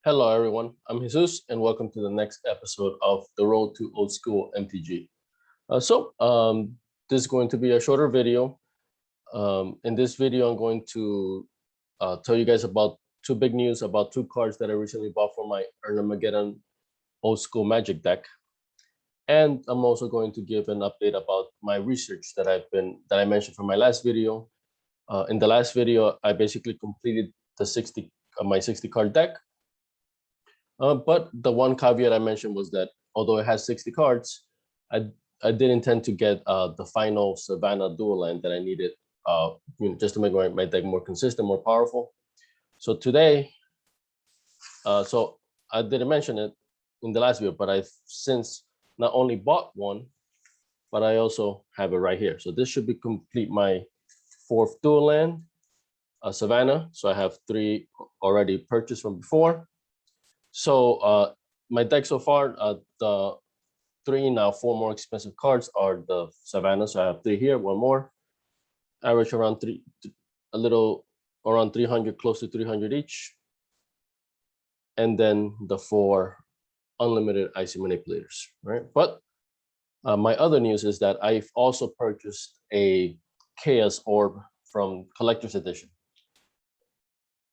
Hello, everyone. I'm Jesus, and welcome to the next episode of The Road to Old School MTG. This is going to be a shorter video. In this video, I'm going to tell you guys about two big news about two cards that I recently bought for my Erhnamgeddon Old School Magic deck. And I'm also going to give an update about my research that I mentioned from my last video. In the last video, I basically completed the my 60 card deck. But the one caveat I mentioned was that although it has 60 cards, I did intend to get the final Savannah dual land that I needed just to make my deck more consistent, more powerful. So today, so I didn't mention it in the last video, but I've since not only bought one, but I also have it right here. So this should be complete my fourth dual land, Savannah. So I have 3 already purchased from before. So my deck so far, the 4 more expensive cards are the Savannah. So I have 3 here, 1 more. Average around around 300, close to 300 each. And then the 4 unlimited IC manipulators, right? But my other news is that I've also purchased a Chaos Orb from Collector's Edition.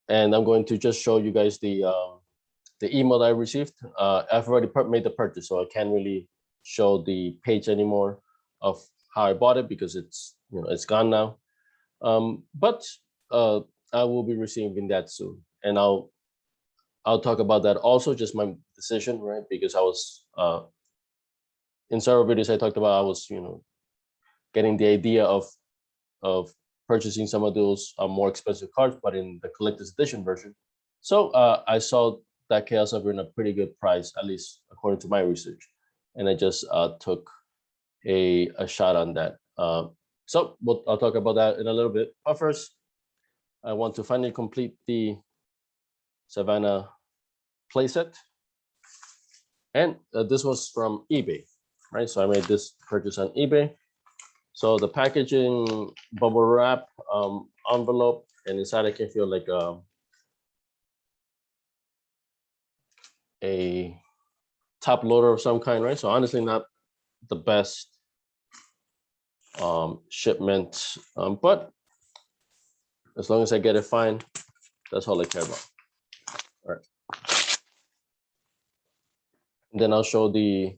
And I'm going to just show you guys the email that I received. I've already made the purchase, so I can't really show the page anymore of how I bought it because it's gone now. But I will be receiving that soon, and I'll talk about that also, just my decision, right? Because I was in several videos I talked about I was getting the idea of purchasing some of those more expensive cards, but in the collector's edition version. So I saw that Chaos Orb in a pretty good price, at least according to my research, and I just took a shot on that. So I'll talk about that in a little bit. But first, I want to finally complete the Savannah playset, and this was from eBay, right? So I made this purchase on eBay. So the packaging, bubble wrap, envelope, and inside I can feel like a top loader of some kind, right? So honestly, not the best shipment, but as long as I get it fine, that's all I care about. All right. And then I'll show the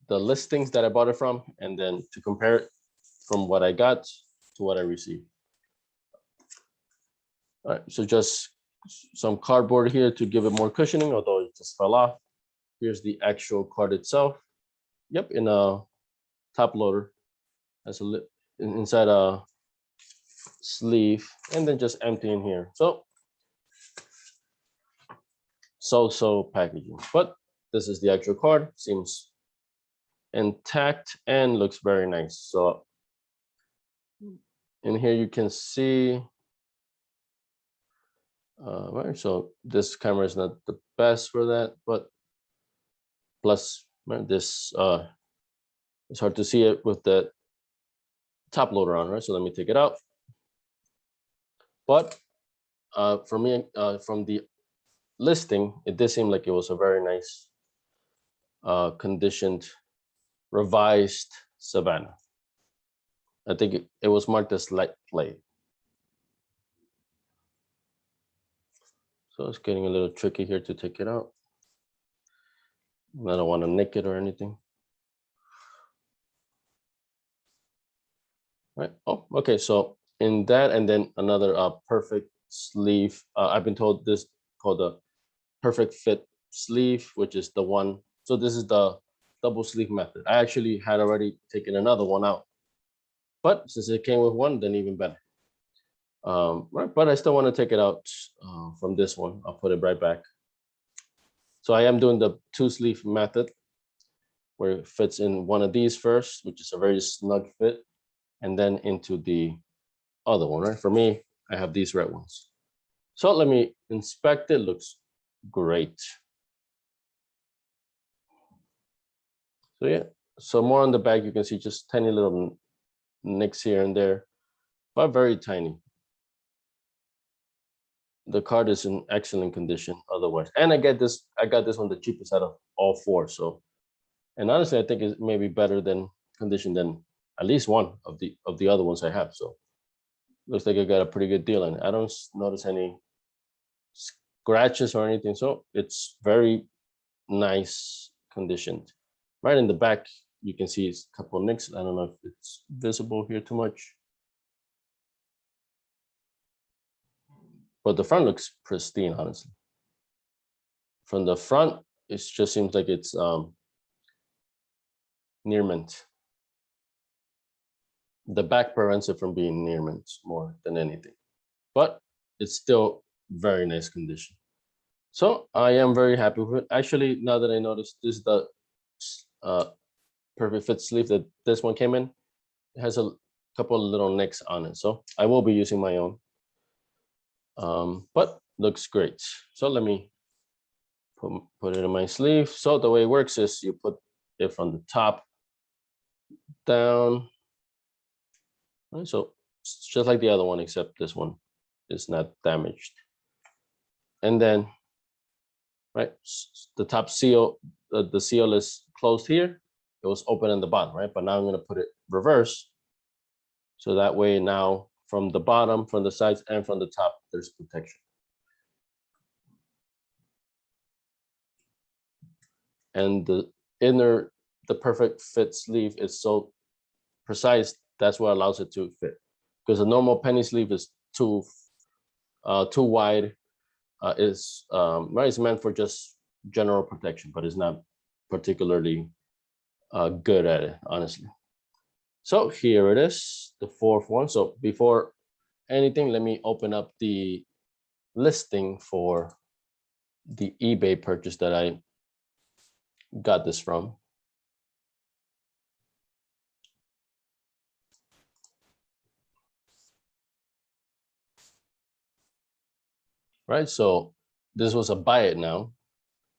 listings that I bought it from, and then to compare it from what I got to what I received. All right, so just some cardboard here to give it more cushioning, although it just fell off. Here's the actual card itself. Yep, in a top loader. That's inside a sleeve, and then just empty in here. So packaging, but this is the actual card. Seems intact and looks very nice. So in here you can see right, so this camera is not the best for that, but plus this it's hard to see it with the top loader on, right? So let me take it out. But for me, from the listing, it did seem like it was a very nice conditioned, revised Savannah. I think it was marked as light play. So it's getting a little tricky here to take it out. I don't want to nick it or anything. Right. Oh, okay. So in that, and then another perfect sleeve. I've been told this called the perfect fit sleeve, which is the one. So this is the double sleeve method. I actually had already taken another one out, but since it came with one, then even better. Right, but I still want to take it out from this one. I'll put it right back. So I am doing the 2 sleeve method, where it fits in one of these first, which is a very snug fit, and then into the other one, right? For me, I have these red ones. So let me inspect it. Looks great. So yeah, so more on the back, you can see just tiny little nicks here and there, but very tiny. the card is in excellent condition otherwise. And I got this one the cheapest out of all four. So, and honestly, I think it may be better than condition than at least one of the other ones I have. So looks like I got a pretty good deal on it. I don't notice any scratches or anything. So it's very nice conditioned. Right in the back, you can see a couple of nicks. I don't know if it's visible here too much. But the front looks pristine, honestly. From the front, it just seems like it's near mint. The back prevents it from being near mint more than anything. But it's still very nice condition. So I am very happy with it. Actually, now that I noticed, this is the perfect fit sleeve that this one came in. It has a couple of little nicks on it. So I will be using my own. But looks great. So let me put it in my sleeve. So the way it works is you put it from the top down. Right, so it's just like the other one, except this one is not damaged. And then, right, the top seal, the seal is closed here. It was open in the bottom, right? But now I'm going to put it reverse. So that way now from the bottom, from the sides, and from the top, there's protection. And the inner, the perfect fit sleeve is so precise, that's what allows it to fit. Because a normal penny sleeve is too wide. Right, it's meant for just general protection, but it's not particularly good at it, honestly. So here it is, the fourth one. So before anything, let me open up the listing for the eBay purchase that I got this from. Right, so this was a buy it now.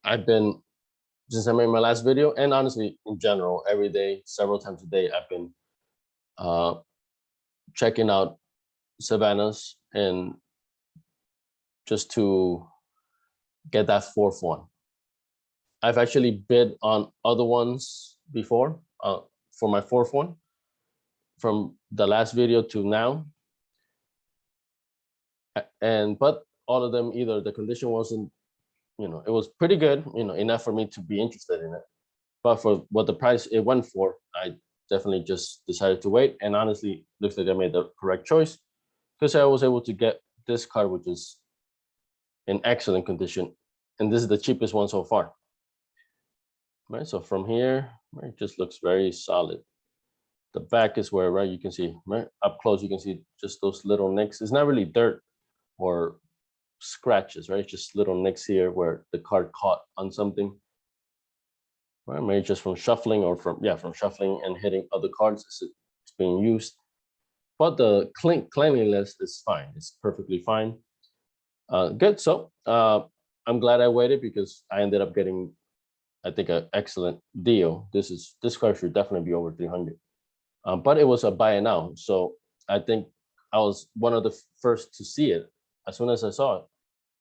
I've been, since I made my last video, and honestly, in general, every day, several times a day, I've been checking out Savannah's and just to get that fourth one. I've actually bid on other ones before for my fourth one from the last video to now. But all of them, either the condition wasn't, it was pretty good, enough for me to be interested in it. But for what the price it went for, I definitely just decided to wait. And honestly, looks like I made the correct choice because I was able to get this card, which is in excellent condition. And this is the cheapest one so far. Right, so from here, right, it just looks very solid. The back is where, right, you can see, right, up close, you can see just those little nicks. It's not really dirt or scratches, right? Just little nicks here where the card caught on something. Right, maybe just from shuffling or from shuffling and hitting other cards as it's being used. But the cleanliness is fine. It's perfectly fine. Good. So I'm glad I waited because I ended up getting, I think, an excellent deal. This card should definitely be over 300. But it was a buy it now. So I think I was one of the first to see it. As soon as I saw it,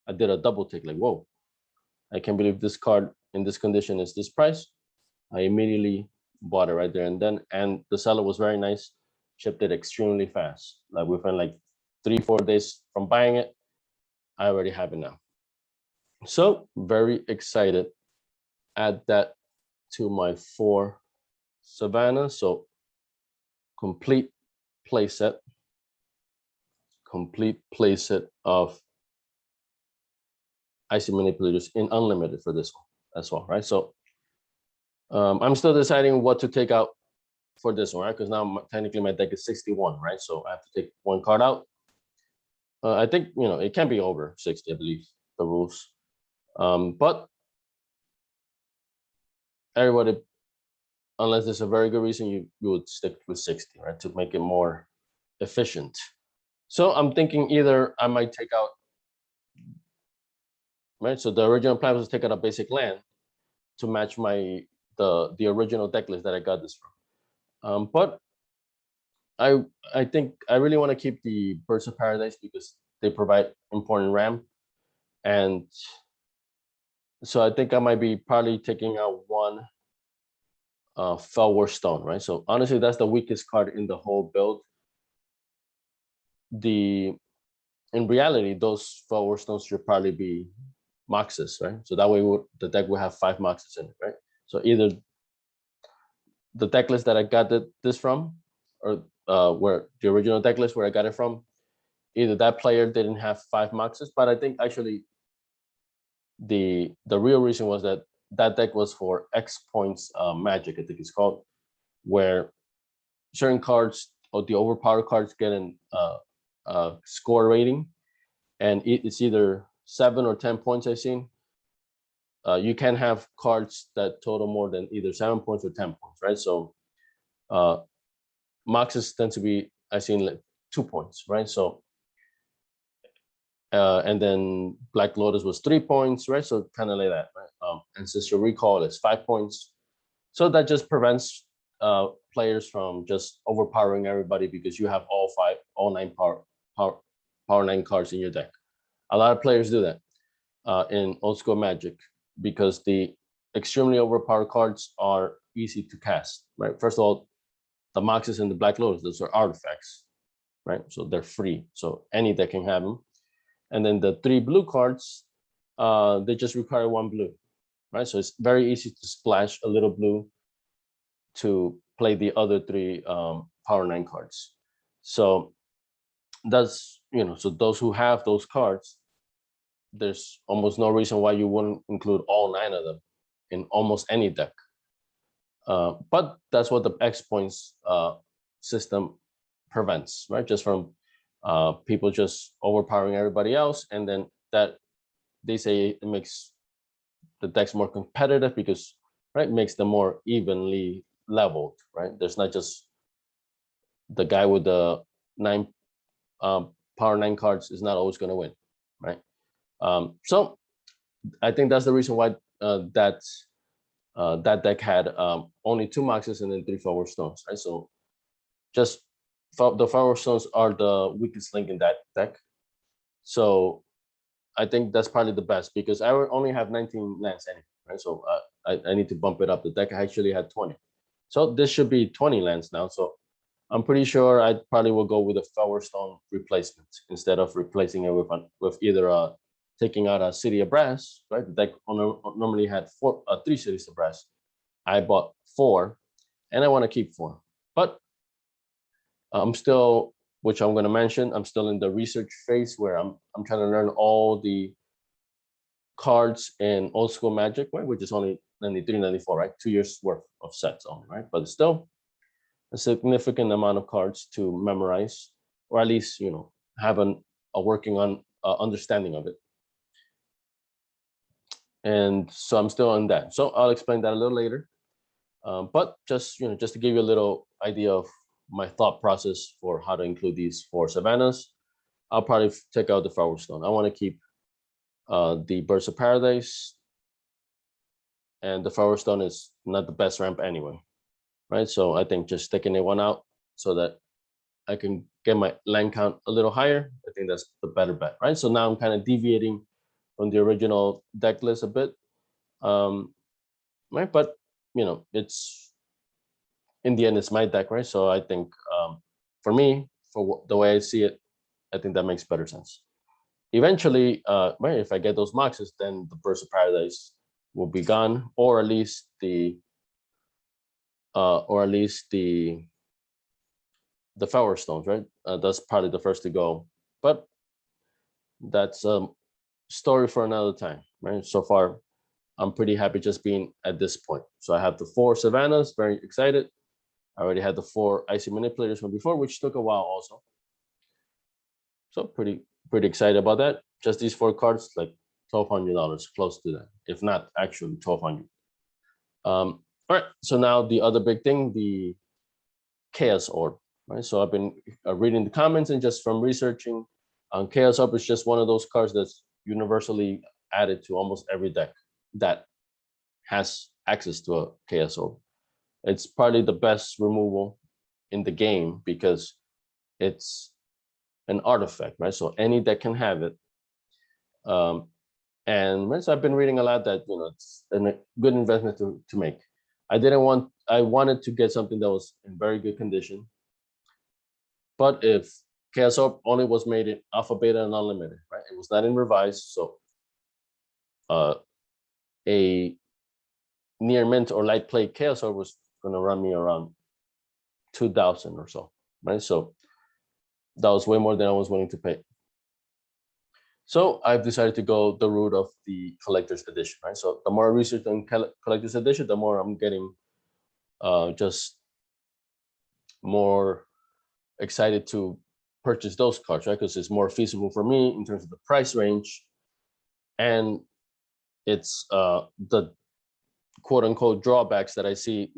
I did a double take, like, whoa, I can't believe this card in this condition is this price. I immediately bought it right there and then. And the seller was very nice, shipped it extremely fast. Like within like 3-4 days from buying it, I already have it now. So very excited. Add that to my 4 Savannah. So complete playset of IC manipulators in unlimited for this one as well, right? So I'm still deciding what to take out for this one, right? Because now technically my deck is 61, right? So I have to take one card out. I think, it can be over 60, I believe, the rules. But everybody, unless there's a very good reason, you would stick with 60, right? To make it more efficient. So I'm thinking either I might take out, right? So the original plan was to take out a basic land to match the original deck list that I got this from. But I think I really want to keep the Birds of Paradise because they provide important RAM. And so I think I might be probably taking out one Felwar Stone, right? So honestly, that's the weakest card in the whole build. In reality, those Felwar Stones should probably be Moxes, right? So that way the deck will have 5 Moxes in it, right? So either the deck list that I got this from, or where the original deck list where I got it from, either that player didn't have 5 Moxes, but I think actually the real reason was that deck was for X points magic, I think it's called, where certain cards or the overpowered cards get an score rating, and it's either 7 or 10 points. I've seen. You can have cards that total more than either 7 points or 10 points, right? So Moxes tend to be, I've seen, like 2 points, right? So and then Black Lotus was 3 points, right? So kind of like that, right? Ancestral Recall is 5 points. So that just prevents players from just overpowering everybody because you have all 9 power 9 cards in your deck. A lot of players do that in Old School Magic because the extremely overpowered cards are easy to cast, right? First of all, the Moxes and the Black Lotus, those are artifacts, right? So they're free. So any deck can have them. And then the 3 blue cards, they just require 1 blue, right? So it's very easy to splash a little blue to play the other 3 power 9 cards. So that's, so those who have those cards, there's almost no reason why you wouldn't include all 9 of them in almost any deck. But that's what the X points system prevents, right? Just from people just overpowering everybody else, and then that they say it makes the decks more competitive because, right, makes them more evenly leveled, right? There's not just the guy with the 9 power 9 cards is not always going to win, right? So I think that's the reason why that deck had only 2 Moxes and then 3 Forward Stones, right? So just the Forward Stones are the weakest link in that deck. So I think that's probably the best because I only have 19 lands anyway, right? So I need to bump it up. The deck actually had 20. So this should be 20 lands now. So I'm pretty sure I probably will go with a Flower Stone replacement instead of replacing it with either taking out a City of Brass, right? The deck normally had 3 Cities of Brass. I bought 4, and I want to keep 4. But I'm still, which I'm going to mention, I'm still in the research phase where I'm trying to learn all the cards in Old School Magic, right? Which is only 93, 94, right? 2 years worth of sets only, right? But it's still a significant amount of cards to memorize, or at least, have a working on understanding of it. And so I'm still on that. So I'll explain that a little later. But just to give you a little idea of my thought process for how to include these 4 Savannahs, I'll probably take out the Flower Stone. I want to keep the Birds of Paradise, and the Flower Stone is not the best ramp anyway, right? So I think just taking one out so that I can get my land count a little higher, I think that's the better bet, right? So now I'm kind of deviating from the original deck list a bit, right? But it's in the end, it's my deck, right? So I think for me, for the way I see it, I think that makes better sense. Eventually, right, if I get those Moxes, then the Birds of Paradise will be gone, or at least the Flower Stones, right? That's probably the first to go, but that's a story for another time, right? So far, I'm pretty happy just being at this point. So I have the 4 Savannahs, very excited. I already had the 4 Icy Manipulators from before, which took a while also. So pretty excited about that. Just these 4 cards, like $1,200, close to that, if not actually $1,200. All right, so now the other big thing, the Chaos Orb, right? So I've been reading the comments and just from researching, Chaos Orb is just one of those cards that's universally added to almost every deck that has access to a Chaos Orb. It's probably the best removal in the game because it's an artifact, right? So any deck can have it. And right, so I've been reading a lot that it's a good investment to make. I wanted to get something that was in very good condition. But if KSO only was made in alpha, beta, and unlimited, right? It was not in revised, so a near mint or light play KSO was going to run me around 2,000 or so, right? So that was way more than I was willing to pay. So I've decided to go the route of the collector's edition, right? So the more I research on collector's edition, the more I'm getting just more excited to purchase those cards, right? Because it's more feasible for me in terms of the price range, and it's the quote unquote drawbacks that I see,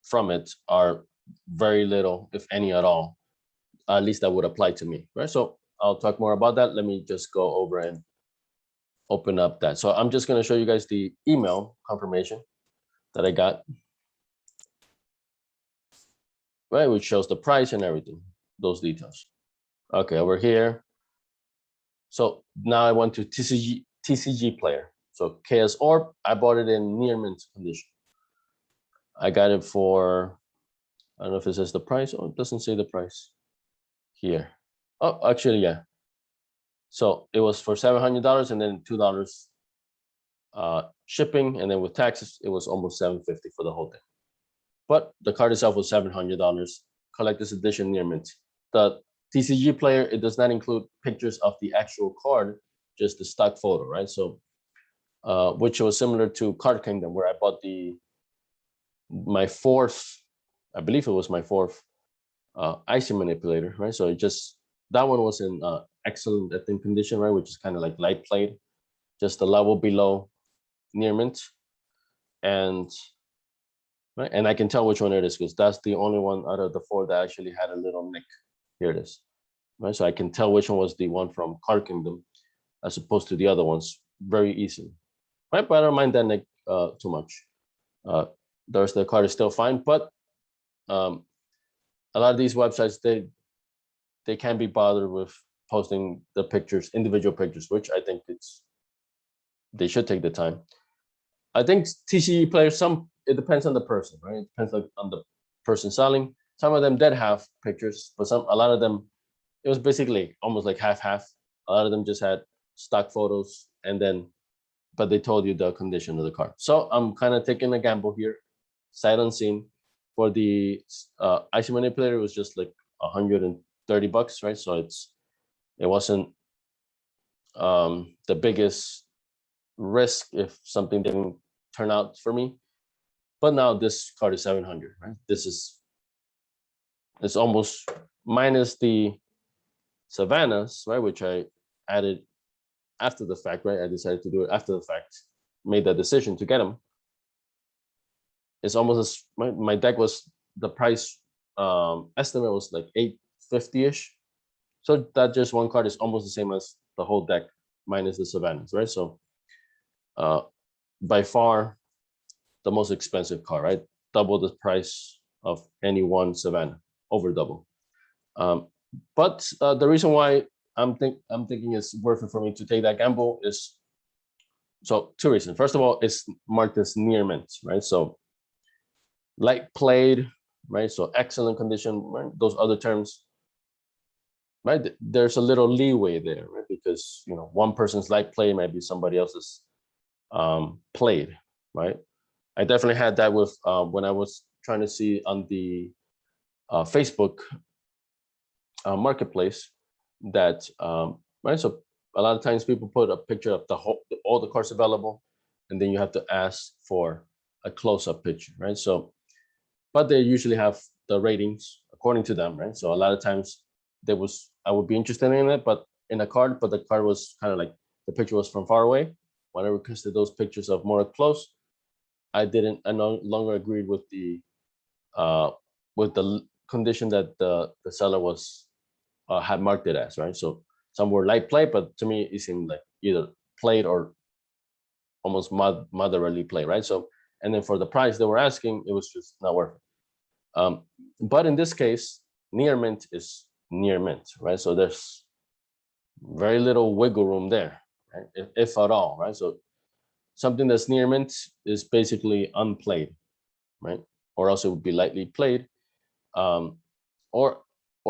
from it are very little, if any at all. At least that would apply to me, right? So I'll talk more about that. Let me just go over and open up that. So I'm just going to show you guys the email confirmation that I got, right? Which shows the price and everything, those details. Okay, over here. So now I went to TCG player. So KS Orb, I bought it in near mint condition. I got it for, I don't know if it says the price. Oh, it doesn't say the price here. Oh, actually, yeah. So it was for $700 and then $2 shipping, and then with taxes, it was almost $750 for the whole thing. But the card itself was $700, collector's edition near mint. The TCG player, it does not include pictures of the actual card, just the stock photo, right? So, which was similar to Card Kingdom, where I bought my fourth, I believe it was my fourth IC manipulator, right? So that one was in excellent, I think, condition, right? Which is kind of like light played, just a level below near mint. And right, and I can tell which one it is because that's the only one out of the four that actually had a little nick. Here it is, right? So I can tell which one was the one from Card Kingdom as opposed to the other ones very easily, right? But I don't mind that nick too much. The rest of the card is still fine, but a lot of these websites, they can't be bothered with posting the pictures, individual pictures, which I think they should take the time. I think TCG players, it depends on the person, right? It depends on the person selling. Some of them did have pictures, but a lot of them, it was basically almost like half-half. A lot of them just had stock photos, but they told you the condition of the card. So I'm kind of taking a gamble here, sight unseen. For the IC manipulator, it was just like $130, right? So it wasn't the biggest risk if something didn't turn out for me. But now this card is 700, right? It's almost minus the Savannahs, right? Which I added after the fact, right? I decided to do it after the fact, made that decision to get them. It's almost as my deck was, the price estimate was like 850-ish. So that just one card is almost the same as the whole deck minus the Savannahs, right? So by far the most expensive card, right? Double the price of any one Savannah, over double. But the reason why I'm thinking it's worth it for me to take that gamble is, so two reasons. First of all, it's marked as near mint, right? So light played, right? So excellent condition, right? Those other terms, right? There's a little leeway there, right? Because one person's light play might be somebody else's played, right? I definitely had that with when I was trying to see on the Facebook marketplace that right. So a lot of times people put a picture of all the cards available, and then you have to ask for a close-up picture, right? So, but they usually have the ratings according to them, right? So a lot of times I would be interested in it, but in a card, but the card was kind of like the picture was from far away. When I requested those pictures of more close, I no longer agreed with the condition that the seller was had marked it as, right? So some were light play, but to me it seemed like either played or almost moderately play, right? So, and then for the price they were asking, it was just not worth it. But in this case, near mint is near mint, right? So there's very little wiggle room there. right? If at all, right? So something that's near mint is basically unplayed, right? Or else it would be lightly played, um, or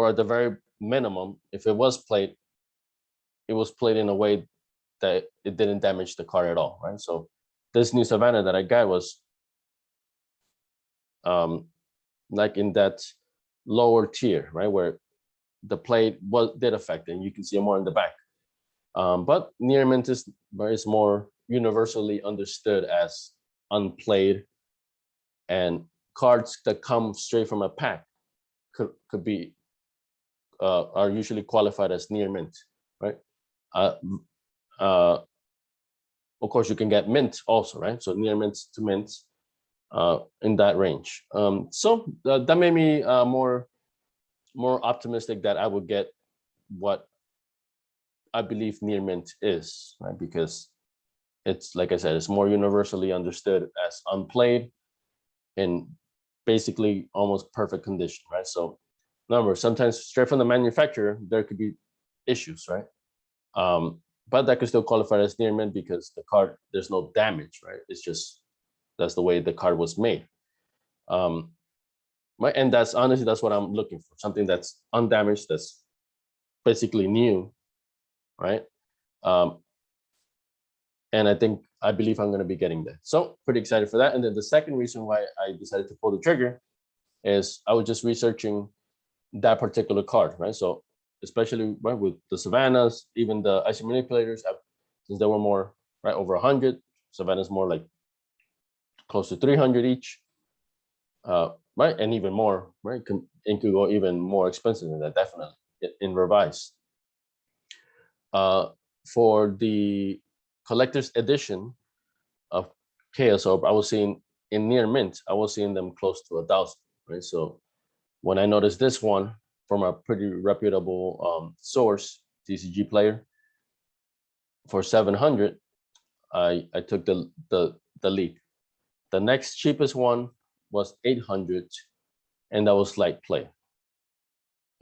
at the very minimum, if it was played, it was played in a way that it didn't damage the card at all, right? So this new Savannah that I got was like in that lower tier, right, where the plate did affect, and you can see it more in the back. But near mint is more universally understood as unplayed, and cards that come straight from a pack could be are usually qualified as near mint, right? Uh, uh, of course, you can get mint also, right? So near mint to mint in that range. So that made me more optimistic that I would get what I believe near mint is, right? Because it's, like I said, it's more universally understood as unplayed in basically almost perfect condition, right? So remember, sometimes straight from the manufacturer, there could be issues, right? But that could still qualify as near mint because the card, there's no damage, right? It's just, that's the way the card was made. Right, and that's honestly, that's what I'm looking for, something that's undamaged, that's basically new, right? And I believe I'm going to be getting that. So pretty excited for that. And then the second reason why I decided to pull the trigger is I was just researching that particular card, right? So especially right, with the Savannahs, even the ice manipulators, since there were more, right, over 100, Savannah's more like close to 300 each, right? And even more, right? It could go even more expensive than that, definitely, in revised. For the collector's edition of Chaos Orb, I was seeing in near mint, I was seeing them close to 1,000, right? So when I noticed this one from a pretty reputable source, TCG player, for 700, I took the leap. The next cheapest one was 800, and that was light play.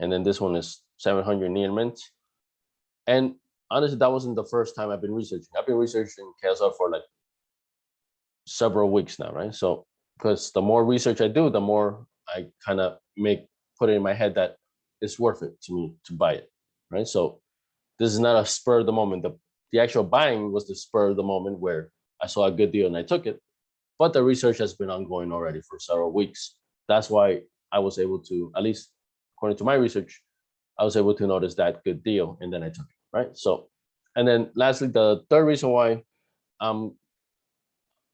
And then this one is 700 near mint. And honestly, that wasn't the first time I've been researching. I've been researching Chaos Orb for like several weeks now, right? So because the more research I do, the more I kind of put it in my head that it's worth it to me to buy it, right? So this is not a spur of the moment. The actual buying was the spur of the moment where I saw a good deal and I took it. But the research has been ongoing already for several weeks. That's why I was able to, at least according to my research, I was able to notice that good deal, and then I took it, right? So, and then lastly, the third reason why I'm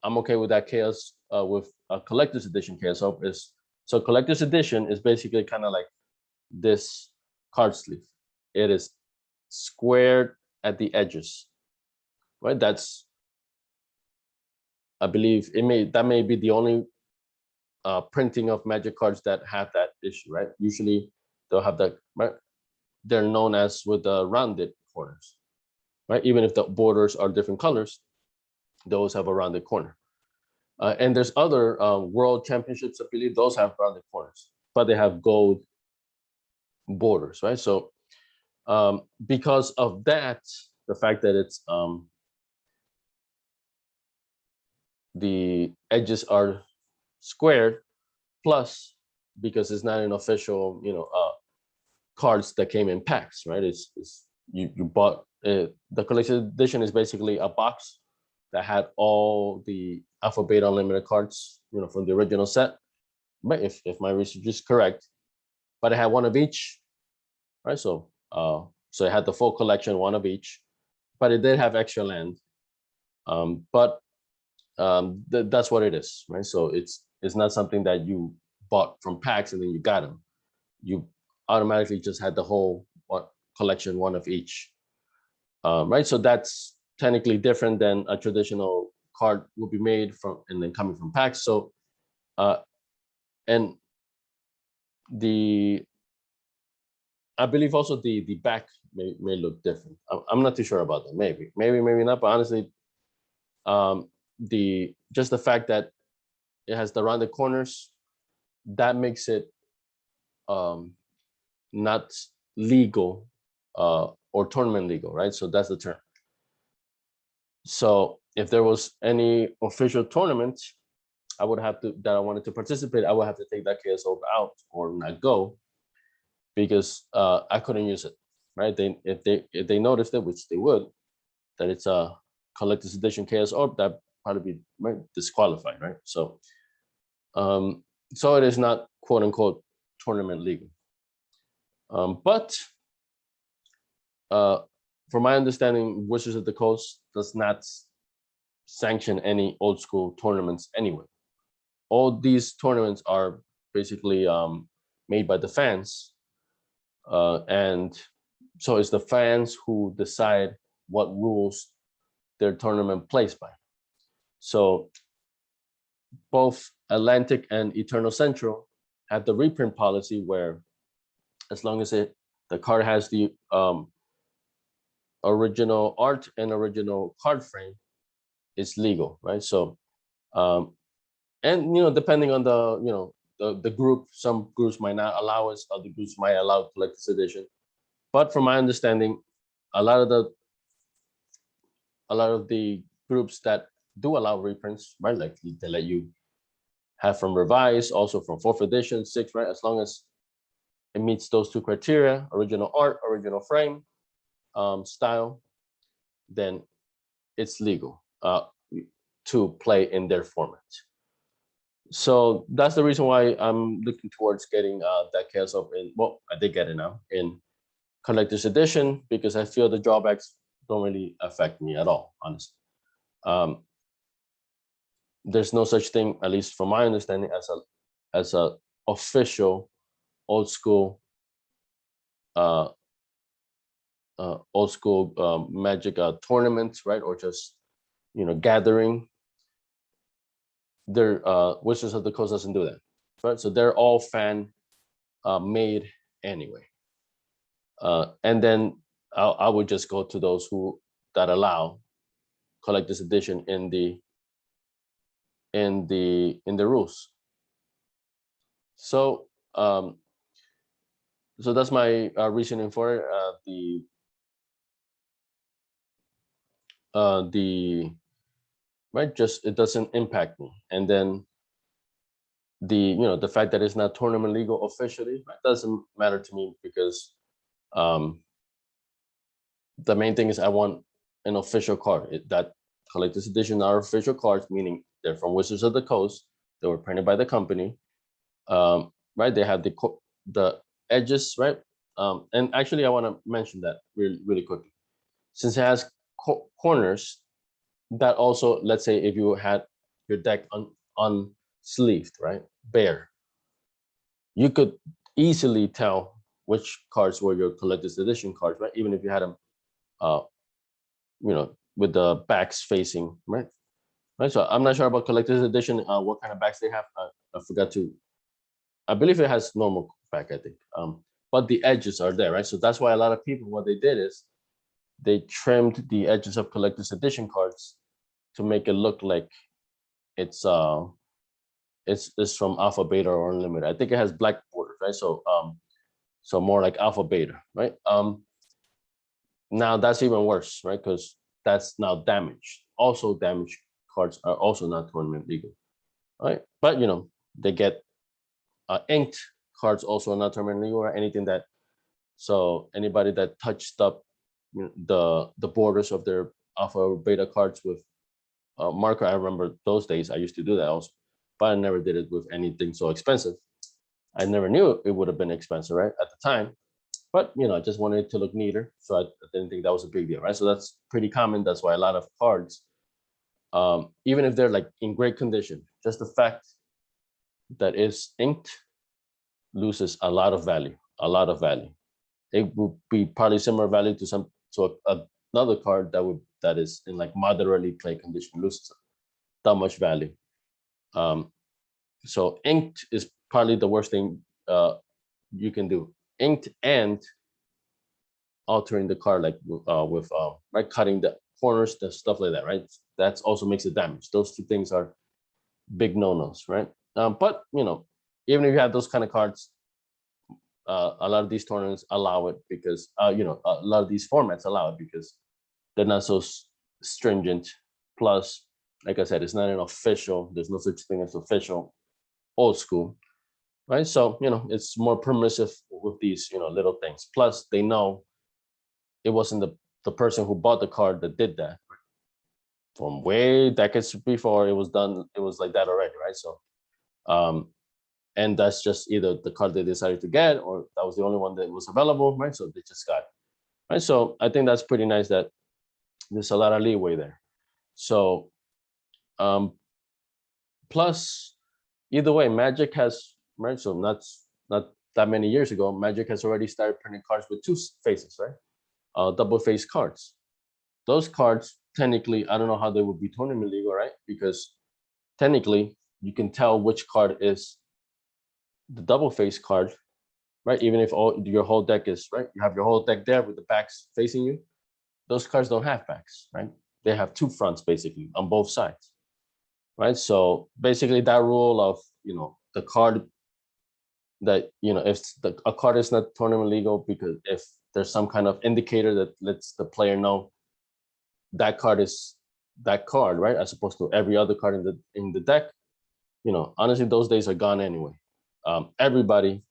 okay with that chaos with a collector's edition Chaos Orb is, so collector's edition is basically kind of like this card sleeve. It is squared at the edges, right? That's, I believe that may be the only printing of Magic cards that have that issue, right? Usually they'll have that, right? They're known as with the rounded corners, right? Even if the borders are different colors, those have a rounded corner. And there's other world championships, I believe those have rounded corners, but they have gold borders, right? So because of that, the fact that it's the edges are squared, plus because it's not an official, cards that came in packs, right? It's you bought the collection edition is basically a box that had all the Alpha Beta Unlimited cards, from the original set. But if my research is correct, but it had one of each, right? So so it had the full collection, one of each, but it did have extra land. But that's what it is, right? So it's not something that you bought from packs and then you got them. You automatically just had the whole collection, one of each, right? So that's technically different than a traditional card would be made from and then coming from packs. So and I believe also the back may look different. I'm not too sure about that. Maybe not. But honestly, just the fact that it has the rounded corners, that makes it not legal or tournament legal, right? So that's the term. So if there was any official tournament I would have to that I wanted to participate, I would have to take that KSO out or not go because I couldn't use it. Right? If they noticed it, which they would, that it's a collector's edition KSO, that probably be disqualified, right? So it is not quote unquote tournament legal. But from my understanding, Wizards of the Coast does not sanction any old school tournaments anyway. All these tournaments are basically made by the fans, and so it's the fans who decide what rules their tournament plays by. So both Atlantic and Eternal Central have the reprint policy where, as long as the card has the original art and original card frame, it's legal, right? So, and depending on the group, some groups might not allow us, other groups might allow collector's edition. But from my understanding, a lot of the groups that do allow reprints, right, like they let you have from revised, also from 4th edition, 6th, right? As long as it meets those two criteria, original art, original frame, style, then it's legal to play in their format. So that's the reason why I'm looking towards getting that KSO in. Well, I did get it now in collector's edition because I feel the drawbacks don't really affect me at all, honestly. There's no such thing, at least from my understanding, as a official old school Magic tournament, right? Or just gathering. Their Wizards of the Coast doesn't do that, right? So they're all fan made anyway. And then I would just go to those that allow collector's edition in the rules. So so that's my reasoning for it. The right, just it doesn't impact me. And then the fact that it's not tournament legal officially, it doesn't matter to me because the main thing is I want an official card. That collector's edition are official cards, meaning they're from Wizards of the Coast. They were printed by the company. Right, they have the edges, right? And actually, I want to mention that really quickly, since it has corners. That also, let's say, if you had your deck unsleeved, right, bare, you could easily tell which cards were your collector's edition cards, right? Even if you had them, with the backs facing, right? Right. So I'm not sure about collector's edition. What kind of backs they have? I forgot to. I believe it has normal back, I think. But the edges are there, right? So that's why a lot of people, what they did is they trimmed the edges of collector's edition cards to make it look like it's from alpha, beta, or unlimited. I think it has black borders, right? So more like alpha, beta, right? Now that's even worse, right? Because that's now damaged. Also, damaged cards are also not tournament legal, right? But they get inked cards also not tournament legal, or anything that. So anybody that touched up the borders of their alpha or beta cards with marker, I remember those days. I used to do that also, but I never did it with anything so expensive. I never knew it would have been expensive, right, at the time. But I just wanted it to look neater, so I didn't think that was a big deal, right? So that's pretty common. That's why a lot of cards, even if they're like in great condition, just the fact that it's inked loses a lot of value. A lot of value. It would be probably similar value to another card that is in like moderately play condition, loses that much value. So inked is probably the worst thing you can do. Inked and altering the card, like with right, cutting the corners, the stuff like that, right? That also makes it damage. Those two things are big no-nos, right? But even if you have those kind of cards, a lot of these tournaments allow it because a lot of these formats allow it because they're not so stringent. Plus, like I said, it's not an official. There's no such thing as official old school, right? So it's more permissive with these little things. Plus, they know it wasn't the person who bought the card that did that. From way decades before it was done, it was like that already, right? So, and that's just either the card they decided to get, or that was the only one that was available, right? So they just got it, right? So I think that's pretty nice that there's a lot of leeway there. So, plus, either way, Magic has, right? So not that many years ago, Magic has already started printing cards with two faces, right? Double face cards. Those cards, technically, I don't know how they would be tournament legal, right? Because technically, you can tell which card is the double face card, right? Even if your whole deck is, right? You have your whole deck there with the backs facing you. Those cards don't have backs, right? They have two fronts basically on both sides, right? So basically that rule of, the card that, if a card is not tournament legal because if there's some kind of indicator that lets the player know that card is that card, right? As opposed to every other card in the deck. Honestly, those days are gone anyway. Everybody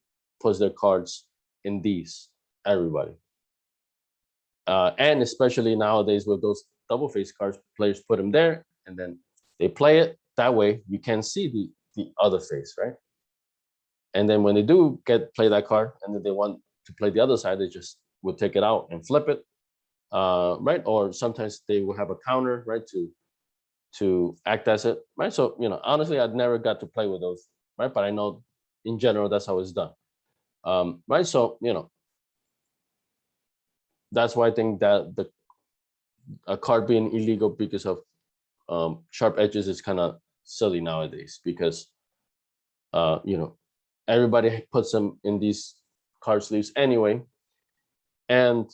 puts their cards in these. Everybody, and especially nowadays with those double face cards, players put them there, and then they play it that way. You can see the other face, right? And then when they do play that card, and then they want to play the other side, they just will take it out and flip it. Right? Or sometimes they will have a counter, right, to act as it, right? So, honestly, I'd never got to play with those, right? But I know in general that's how it's done, right? So, that's why I think that a card being illegal because of sharp edges is kind of silly nowadays because, everybody puts them in these card sleeves anyway, and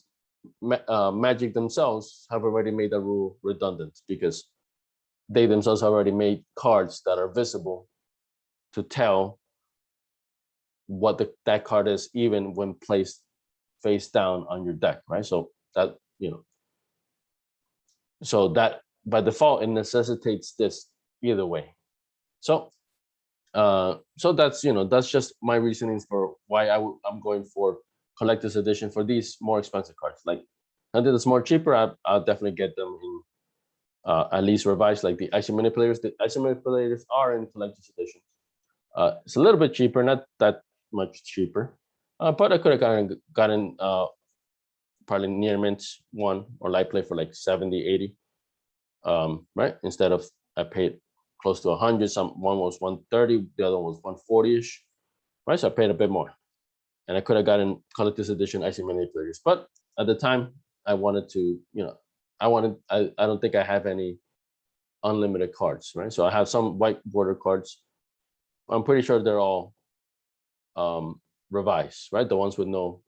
Magic themselves have already made the rule redundant because they themselves already made cards that are visible to tell what that card is, even when placed face down on your deck, right? So that, so that by default, it necessitates this either way. So, so that's just my reasonings for why I'm going for collector's edition for these more expensive cards. Like, until it's more cheaper, I'll definitely get them in at least revised, like the Icy Manipulators. The Icy Manipulators are in collector's edition. It's a little bit cheaper, not that much cheaper, but I could have gotten probably near mint one or light play for like 70, 80, right? Instead of I paid close to 100. One was 130, the other one was 140-ish, right? So I paid a bit more, and I could have gotten collector's edition Icy Manipulators, but at the time I wanted to, I don't think I have any unlimited cards, right? So I have some white border cards. I'm pretty sure they're all revised, right? The ones with no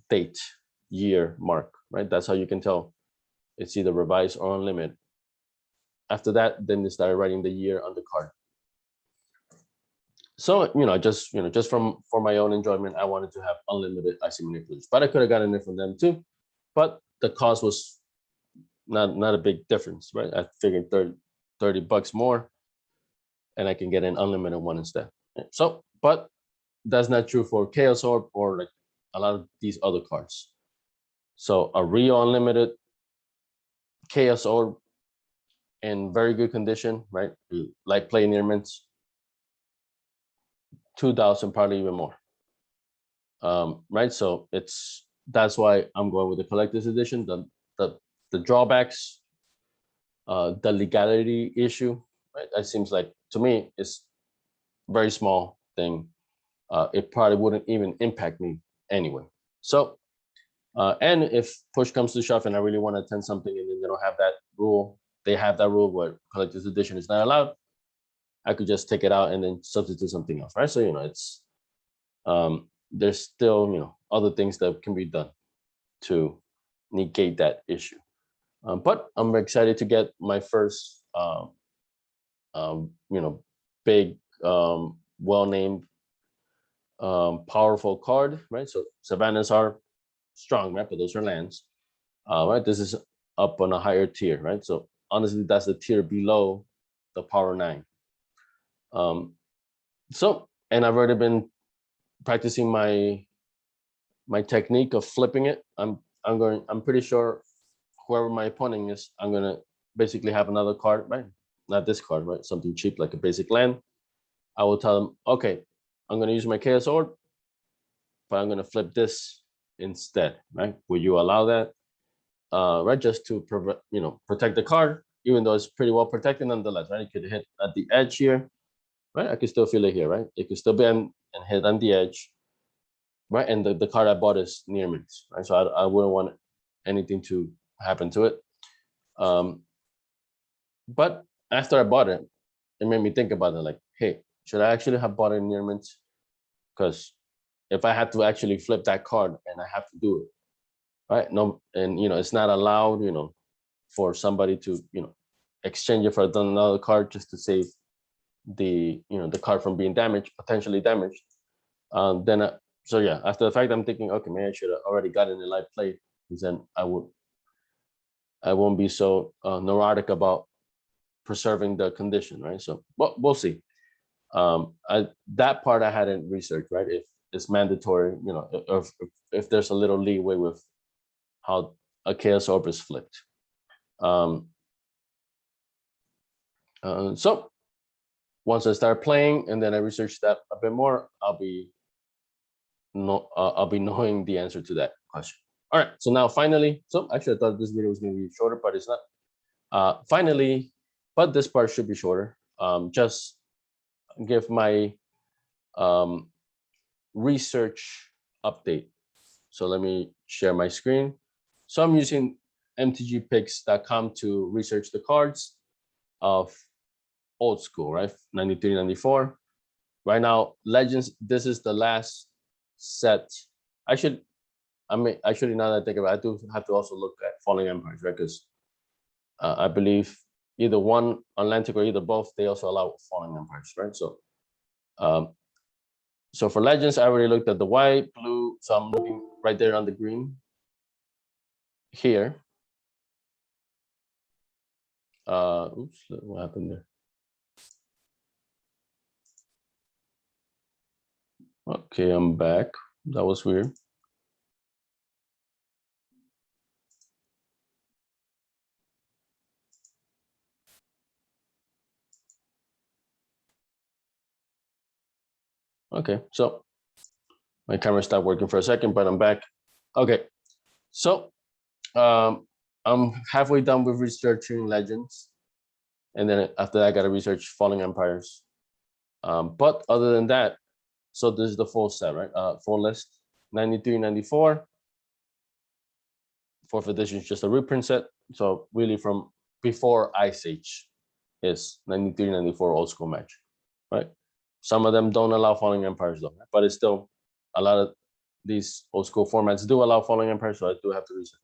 date, year mark, right? That's how you can tell it's either revised or unlimited. After that, then they started writing the year on the card. So, just for my own enjoyment, I wanted to have unlimited Icy Manipulators, but I could have gotten it from them too. But the cost was not a big difference, right? I figured $30 more, and I can get an unlimited one instead. So, but that's not true for Chaos Orb or like a lot of these other cards. So a Rio Unlimited Chaos Orb in very good condition, right? Like play near mints, 2,000, probably even more. Right? So that's why I'm going with the collector's edition. The drawbacks, the legality issue, right? That seems like, to me, it's very small thing. It probably wouldn't even impact me anyway. So, and if push comes to shove and I really want to attend something and then they don't have that rule, they have that rule where collector's edition is not allowed, I could just take it out and then substitute something else, right? So, it's, there's still, other things that can be done to negate that issue. But I'm excited to get my first, big, well-named, powerful card, right? So Savannahs are strong, right? But those are lands, right? This is up on a higher tier, right? So honestly, that's the tier below the Power 9. And I've already been practicing my technique of flipping it. I'm pretty sure whoever my opponent is, I'm gonna basically have another card, right? Not this card, right? Something cheap like a basic land. I will tell them, okay, I'm gonna use my Chaos Orb, but I'm gonna flip this instead, right? Will you allow that? Right, just to protect the card, even though it's pretty well protected nonetheless, right? It could hit at the edge here, right? I can still feel it here, right? It could still bend and hit on the edge, right? And the card I bought is near mint, right? So I wouldn't want anything to happen to it. But after I bought it, it made me think about it, like, hey, should I actually have bought it near mint? Because if I had to actually flip that card and I have to do it, right? No, and it's not allowed, for somebody to, exchange it for another card just to save the card from being damaged, potentially damaged. So yeah, after the fact, I'm thinking, okay, maybe I should have already gotten a live play, because then I won't be so neurotic about preserving the condition, right? So, well, we'll see. That part I hadn't researched, right? If it's mandatory, if there's a little leeway with how a Chaos Orb is flipped. So once I start playing and then I research that a bit more, I'll be knowing the answer to that question. All right, so now finally, so actually I thought this video was going to be shorter, but it's not. Finally, but this part should be shorter. Just give my research update. So let me share my screen. So I'm using mtgpicks.com to research the cards of Old School, right? 93, 94. Right now, Legends, this is the last set. Actually, now that I think about it, I do have to also look at Falling Empires, right? Because I believe either one, Atlantic, or either both, they also allow Falling Empires, right? So for Legends, I already looked at the white, blue, so I'm looking right there on the green here. Oops, what happened there? Okay, I'm back. That was weird. Okay, so my camera stopped working for a second, but I'm back. Okay, so I'm halfway done with researching Legends, and then after that, I got to research Falling Empires. But other than that, so this is the full set, right? Full list, 93, 94. Fourth edition is just a reprint set. So really from before Ice Age is 93, 94 Old School Magic, right? Some of them don't allow Falling Empires though, but it's still a lot of these old school formats do allow Falling Empires, so I do have to research.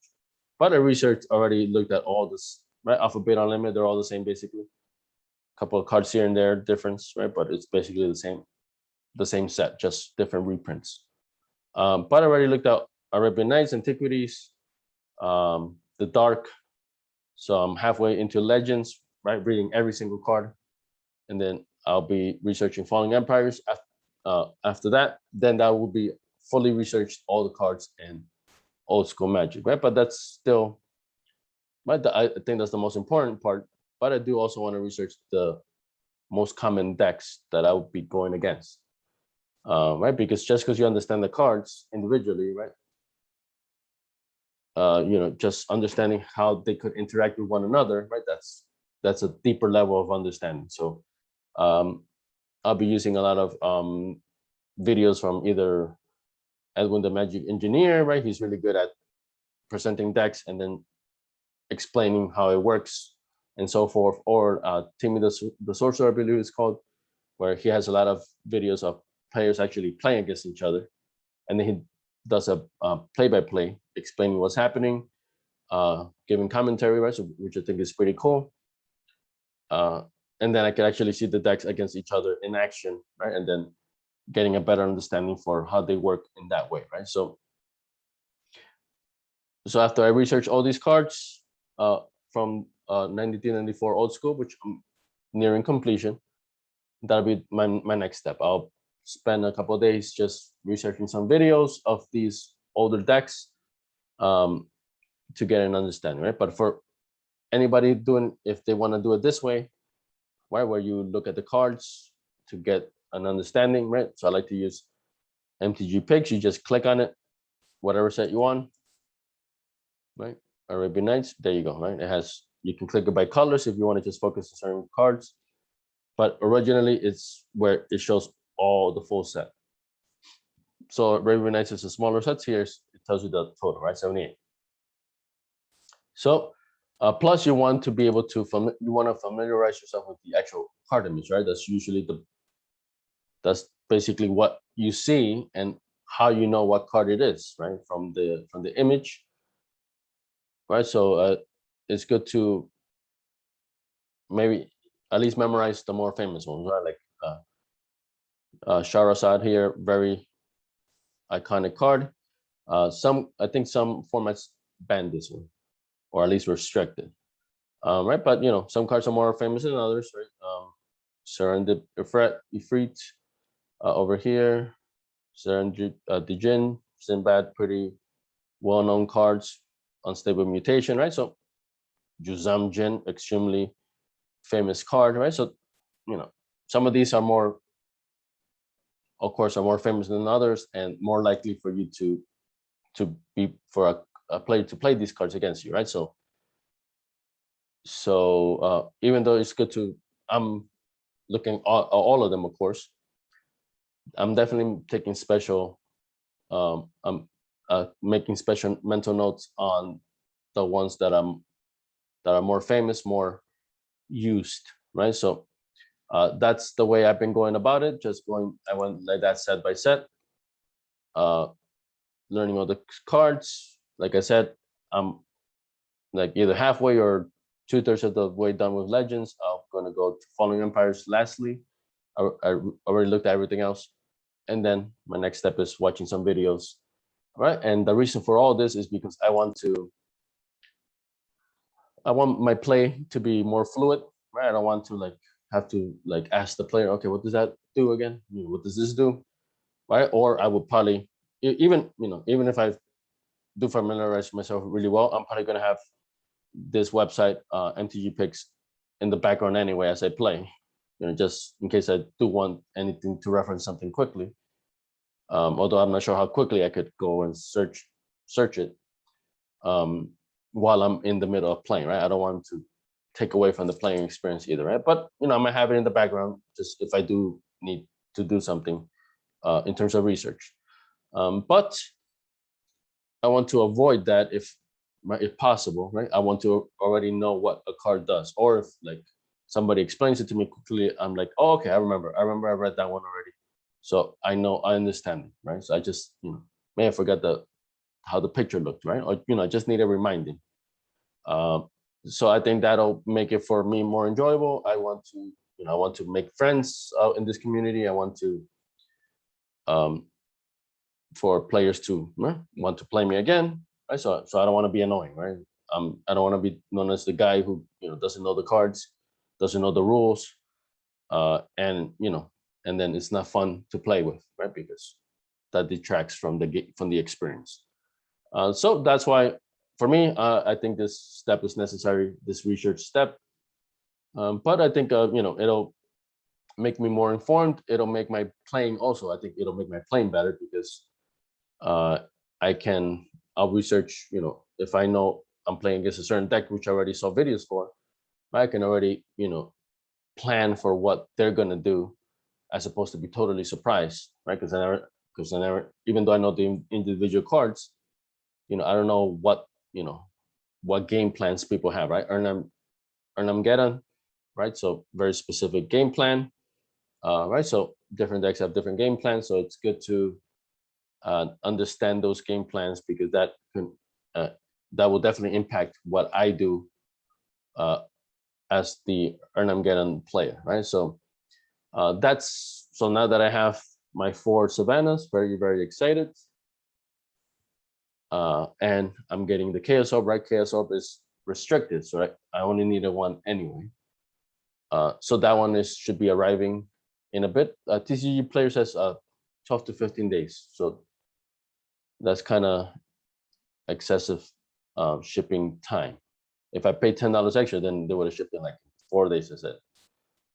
But I researched already, looked at all this, right? Alphabet Unlimited, they're all the same basically. A couple of cards here and there, difference, right? But it's basically the same set, just different reprints. But I already looked at Arabian Nights, Antiquities, the Dark. So I'm halfway into Legends, right? Reading every single card. And then I'll be researching Falling Empires. After that, then that will be fully researched all the cards in Old School Magic, right? But that's still, right? I think that's the most important part. But I do also want to research the most common decks that I would be going against, right? Because just because you understand the cards individually, right? Just understanding how they could interact with one another, right? That's a deeper level of understanding. So I'll be using a lot of videos from either Edwin the Magic Engineer, right? He's really good at presenting decks and then explaining how it works and so forth. Or Timmy the Sorcerer, I believe it's called, where he has a lot of videos of players actually playing against each other. And then he does a play-by-play explaining what's happening, giving commentary, right? So, which I think is pretty cool. And then I can actually see the decks against each other in action, right? And then getting a better understanding for how they work in that way, right? So after I research all these cards, from 93-94 Old School, which I'm nearing completion. That'll be my next step. I'll spend a couple of days just researching some videos of these older decks to get an understanding, right? But for anybody doing, if they want to do it this way, right, where you look at the cards to get an understanding, right? So I like to use MTG Picks. You just click on it, whatever set you want, right? Arabian Nights, there you go, right? It has, you can click it by colors if you want to just focus on certain cards, but originally it's where it shows all the full set. So Arabian Nights is a smaller set. Here it tells you the total, right? 78. So plus you want to be able to familiarize yourself with the actual card image, right? That's usually that's basically what you see and how you know what card it is, right? From the image, right? So it's good to maybe at least memorize the more famous ones, right? Like Charizard here, very iconic card. I think some formats ban this one, or at least restricted, right? But you know, some cards are more famous than others, right? Serendip Ifrit over here, Serendip Dijin, Sinbad, pretty well-known cards. Unstable Mutation, right? So Juzam Jin, extremely famous card, right? So you know, some of these are more, of course, are more famous than others, and more likely for you to be for a player to play these cards against you, right? So even though it's good to, I'm looking at all of them, of course, I'm definitely taking special, I'm making special mental notes on the ones that are more famous, more used, right? So that's the way I've been going about it. I went like that set by set, learning all the cards. Like I said, I'm like either halfway or 2/3 of the way done with Legends. I'm gonna go to Fallen Empires lastly. I already looked at everything else, and then my next step is watching some videos. All right, and the reason for all this is because I want my play to be more fluid, right? I don't want to like have to like ask the player, okay, what does that do again? What does this do, right? Or I would probably even if I do familiarize myself really well, I'm probably gonna have this website, MTG Picks, in the background anyway as I play, just in case I do want anything to reference something quickly. Although I'm not sure how quickly I could go and search it while I'm in the middle of playing, right? I don't want to take away from the playing experience either, right? But I might have it in the background just if I do need to do something in terms of research. But I want to avoid that if possible, right? I want to already know what a card does, or if like somebody explains it to me quickly, I'm like, oh, okay, I remember I read that one already, so I understand it, right? So I just may have forgot how the picture looked, right? Or I just need a reminding. So I think that'll make it for me more enjoyable. I want to make friends out in this community. I want to for players to want to play me again, right? So I don't want to be annoying, right? I don't want to be known as the guy who doesn't know the cards, doesn't know the rules, and then it's not fun to play with, right? Because that detracts from the experience. So that's why, for me, I think this step is necessary, this research step. But I think it'll make me more informed. It'll make my playing also. I think it'll make my playing better because I'll research. If I know I'm playing against a certain deck, which I already saw videos for, I can already plan for what they're gonna do, as opposed to be totally surprised, right? Because I never, even though I know the individual cards, I don't know what game plans people have, right? Erhnamgeddon, right? So very specific game plan, right? So different decks have different game plans, so it's good to understand those game plans, because that will definitely impact what I do as the Erhnamgeddon player, right? So now that I have my 4 Savannahs, very, very excited. And I'm getting the Chaos Orb, right? Chaos Orb is restricted, so I only needed one anyway. So that one should be arriving in a bit. TCG Player says 12 to 15 days, so that's kind of excessive shipping time. If I paid $10 extra, then they would have shipped in like 4 days instead.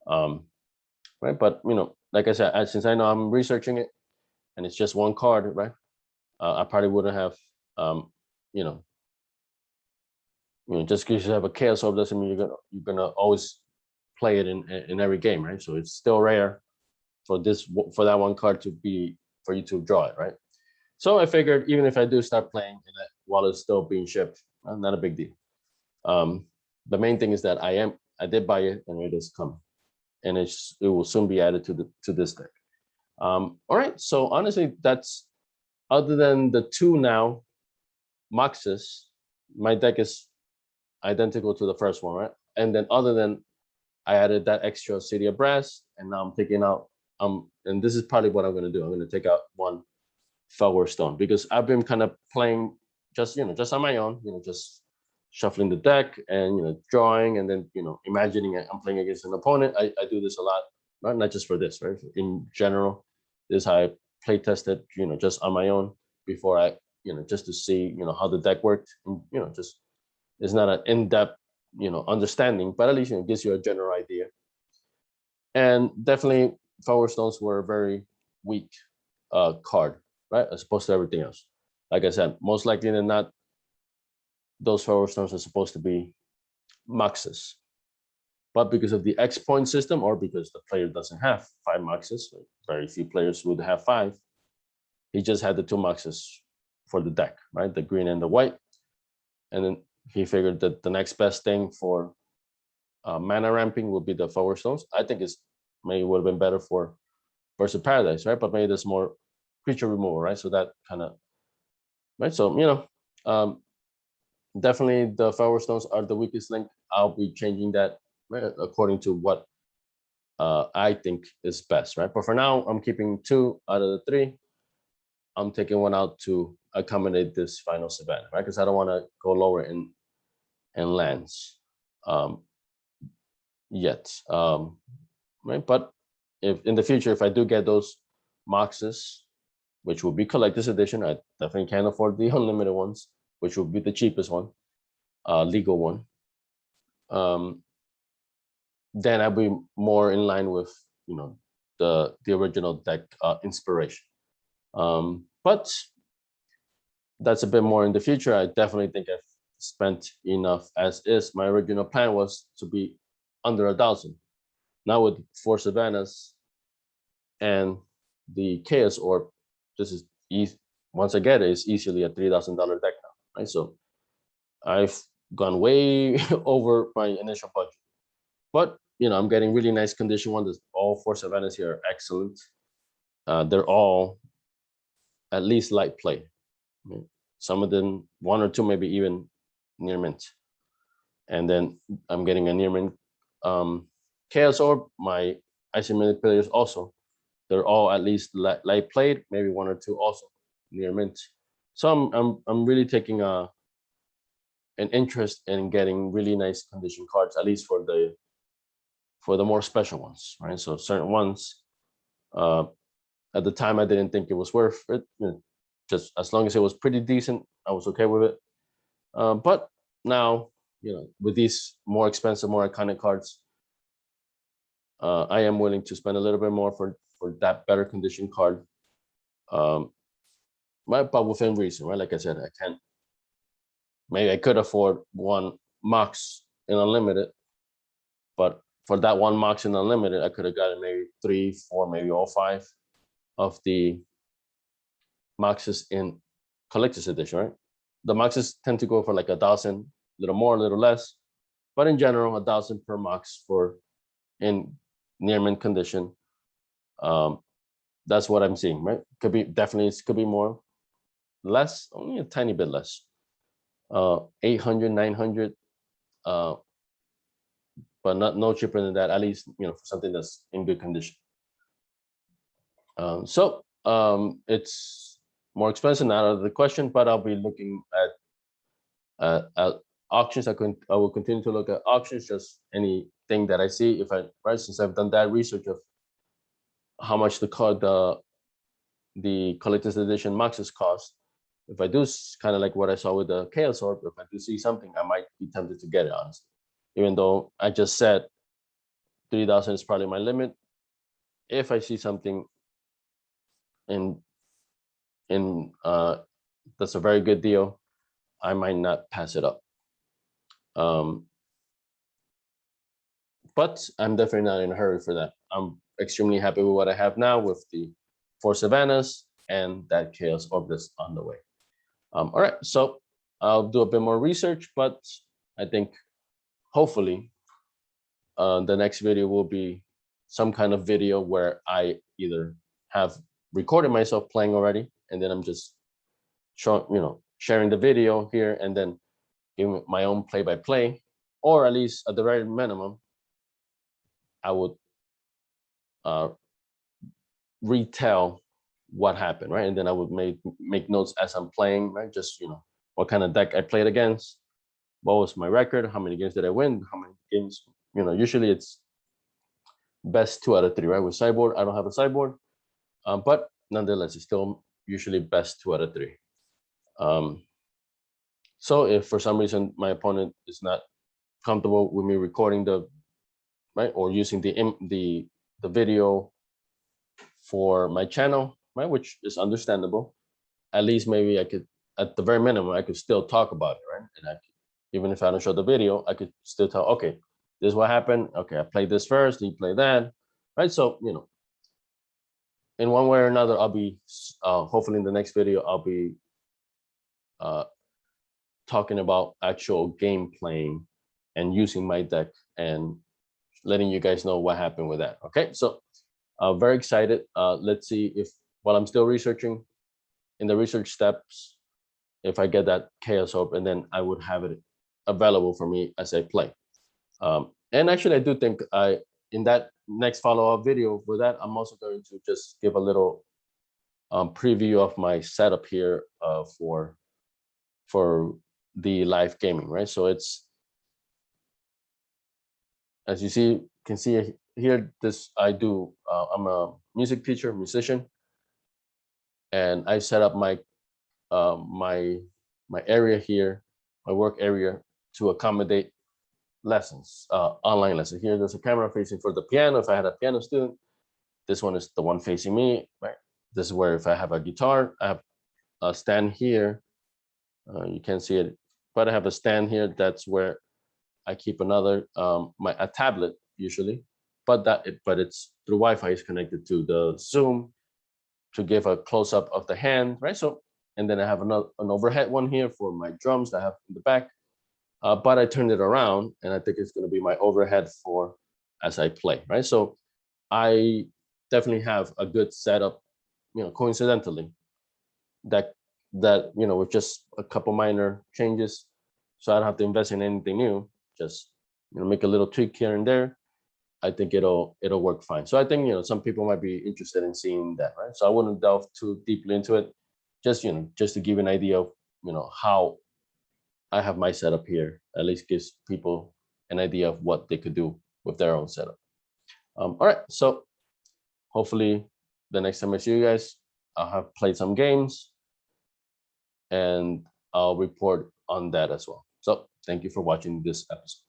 Right, but like I said, since I know I'm researching it, and it's just one card, right? I probably wouldn't have, just because you have a Chaos Orb doesn't mean you're gonna always play it in every game, right? So it's still rare for that one card for you to draw it, right? So I figured even if I do start playing while it's still being shipped, not a big deal. The main thing is that I did buy it and it is coming, and it will soon be added to this deck. All right, so honestly, that's other than the 2 now Moxes, my deck is identical to the first one, right? And then other than I added that extra City of Brass, and now I'm taking out and this is probably what I'm going to do. I'm going to take out one Felwar Stone, because I've been kind of playing just on my own, just shuffling the deck and drawing, and then imagining I'm playing against an opponent. I do this a lot, not just for this, right? In general, this is how I play tested, just on my own before I, just to see, how the deck worked. And, just it's not an in-depth, understanding, but at least it gives you a general idea. And definitely, Felwar Stones were a very weak card, right, as opposed to everything else. Like I said, most likely than not, those Felwar Stones are supposed to be Moxes. But because of the X point system, or because the player doesn't have 5 Moxes, very few players would have 5, he just had the 2 Moxes for the deck, right? The green and the white. And then he figured that the next best thing for mana ramping would be the Felwar Stones. I think maybe would have been better for Versus Paradise, right? But maybe there's more creature removal, right? So that kind of, right? So, definitely the Felwar Stones are the weakest link. I'll be changing that, right, according to what I think is best, right? But for now, I'm keeping 2 out of the 3. I'm taking one out to accommodate this final Savannah, right? Because I don't want to go lower in lands yet, right? But if in the future, if I do get those Moxes, which will be collector's edition, I definitely can't afford the unlimited ones, which will be the cheapest one, legal one. Then I'll be more in line with the original deck inspiration. But that's a bit more in the future. I definitely think I've spent enough as is. My original plan was to be under 1,000. Now with 4 Savannahs and the Chaos Orb, this is easy. Once I get it, it's easily a $3,000 deck now, right? So I've gone way over my initial budget, but I'm getting really nice condition ones. All 4 Savannahs here are excellent. They're all at least light play. Some of them 1 or 2 maybe even near mint. And then I'm getting a near mint Chaos Orb. My Icy Manipulators also, they're all at least light played, maybe 1 or 2 also near mint. So I'm really taking an interest in getting really nice condition cards, at least for the more special ones, right? So certain ones, at the time I didn't think it was worth it. Just as long as it was pretty decent, I was okay with it. But now, with these more expensive, more iconic cards, I am willing to spend a little bit more for that better condition card. But within reason, right? Like I said, maybe I could afford 1 Mox in Unlimited, but for that 1 Mox in Unlimited, I could have gotten maybe 3, 4, maybe all 5 of the Moxes in Collector's Edition, right? The Moxes tend to go for like 1,000, a little more, a little less, but in general, 1,000 per Mox in near mint condition. That's what I'm seeing, right? Could be more, less, only a tiny bit less. 800, 900, but no cheaper than that, at least, for something that's in good condition. So it's more expensive, not out of the question, but I'll be looking at auctions. I will continue to look at auctions, just anything that I see. If I, right, since I've done that research of how much the collector's edition Maxes cost, if I do kind of like what I saw with the Chaos Orb, if I do see something, I might be tempted to get it, honestly. Even though I just said 3,000 is probably my limit. If I see something in that's a very good deal, I might not pass it up. But I'm definitely not in a hurry for that. I'm extremely happy with what I have now with the 4 Savannahs and that Chaos Orb that's on the way. All right, so I'll do a bit more research, but I think hopefully the next video will be some kind of video where I either have recorded myself playing already, and then I'm just showing, sharing the video here and then giving my own play-by-play, or at least at the very minimum, I would retell what happened, right? And then I would make notes as I'm playing, right? Just, what kind of deck I played against, what was my record, how many games did I win, how many games, usually it's best 2 out of 3, right? With sideboard, I don't have a sideboard, but nonetheless, it's still usually best 2 out of 3. So if for some reason my opponent is not comfortable with me recording right, or using the video for my channel, right, which is understandable, at least maybe I could, at the very minimum, I could still talk about it, right? And even if I don't show the video, I could still tell, okay, this is what happened. Okay, I played this first, you play that, right? So, in one way or another, I'll be, hopefully in the next video, I'll be talking about actual game playing and using my deck and letting you guys know what happened with that. Okay, so very excited. Let's see if, while I'm still researching, in the research steps, if I get that Chaos Orb, and then I would have it available for me as I play. And actually, I do think in that next follow-up video with that, I'm also going to just give a little preview of my setup here for the live gaming, right? So it's, as you can see here, I'm a music teacher, musician, and I set up my my area here, my work area, to accommodate lessons, online lessons. Here, there's a camera facing for the piano. If I had a piano student, this one is the one facing me, right? This is where if I have a guitar, I have a stand here. You can't see it, but I have a stand here. That's where I keep another, a tablet usually, but it's through Wi-Fi. Is connected to the Zoom to give a close-up of the hand, right? So, and then I have an overhead one here for my drums that I have in the back, but I turned it around, and I think it's going to be my overhead for as I play, right? So I definitely have a good setup, coincidentally, that with just a couple minor changes, so I don't have to invest in anything new, just make a little tweak here and there. I think it'll work fine. So I think some people might be interested in seeing that, right? So I wouldn't delve too deeply into it, just to give an idea of how I have my setup here. At least gives people an idea of what they could do with their own setup. All right, so hopefully the next time I see you guys, I'll have played some games, and I'll report on that as well. So thank you for watching this episode.